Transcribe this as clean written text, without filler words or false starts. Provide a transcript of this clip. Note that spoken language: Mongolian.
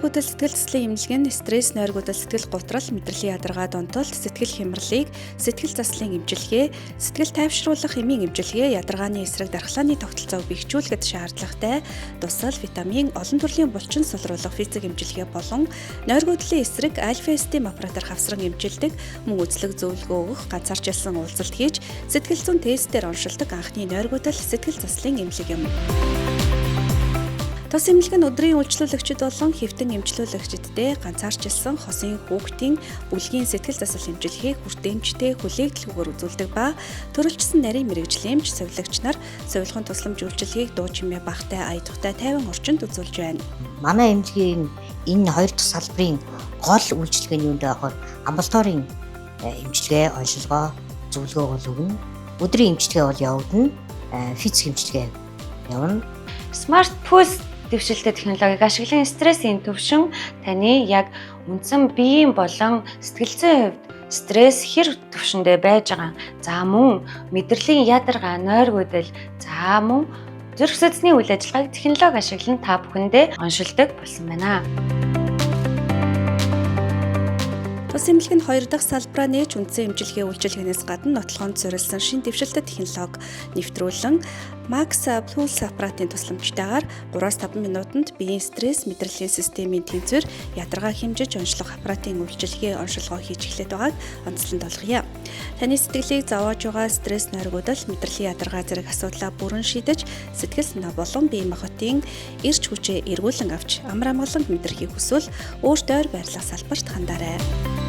нойргуудал сэтгэл зүйн эмнэлэг нь стресс, нойргуудал сэтгэл гутрал, мэдрэлийн ядаргаа донтолт, сэтгэл хямралыг, сэтгэл заслын эмчилгээ, сэтгэл тайвшруулах эмийн эмчилгээ, ядаргааны эсрэг дархлааны тогтолцоог бэхжүүлэхэд шаардлагатай дусал, витамин, олон төрлийн булчин сулруулах физик эмчилгээ болон нойргуудлын эсрэг альфа-стим аппаратаар хавсран эмчилдэг, мөн үзлэг зөвлөгөө өгөх, ганцаарчилсан уулзалт хийж, сэтгэл зүйн тестээр оншилдог анхны нойргуудал сэтгэл заслын эмнэлэг юм. Тус эмнэлэг нь өдрийн үйлчлүүлэгчид болон хэвтэн эмчлүүлэгчидтэй ганцаарчилсан хосын хүүхдийн бүлгийн сэтгэл засал эмчилгээг хүртээмжтэй хүлээгдэхүүгээр үзүүлдэг ба төрөлжсөн нарийн мэрэгжлийн эмч совилогч нар совилгын тусламж үйлчилгээг дуу чимээ багтай аятухтай тайван орчинд үзүүлж байна. Манай эмнэлгийн энэ хоёр дахь салбарын гол үйлчилгээ нь юунд байхаар амбулаторийн эмчилгээ, оншилгоо, зөвлөгөө бол өгнө. Өдрийн эмчилгээ бол явагдана. Физик эмчилгээ явна. Smart Pulse дэвшилтэй технологиг ашиглан стрессийн төвшин таны яг үндсэн биеийн болон сэтгэл зүйн хувьд стресс хэр төвшөндөө байж байгаа. За мөн мэдрэлийн ядаргаа, нойргуудал, за мөн зүрх судасны үйл ажиллагааг технологи ашиглан та бүхэндээ оншилдог болсон байна. Тус эмнэлэг нь хоёр дахь салбараа нээж үндсэн эмчилгээ үйлчилгээнээс гадна нотлохонд зориулсан шин дэвшилтэт технологи нэвтрүүлэн Max Pulse аппаратын тусламжтайгаар 3-5 минутанд биеийн стресс мэдрэлийн системийн тэнцвэр ядаргаа хэмжиж онцлох аппаратын үйлчилгээ оншилгоо хийж эхлэх байгааг онцлон олгоё. Таны сэтгэлийг зовоож байгаа стресс, нойргуудал, мэдрэлийн ядаргаа зэрэг асуудлаа бүрэн шийдэж, сэтгэл санаа болон бие махбодын эрч хүчээ эргүүлэн авч амар амгаланг мэдрахийг хүсвэл өөртөө байрлах салбарт хандаарай.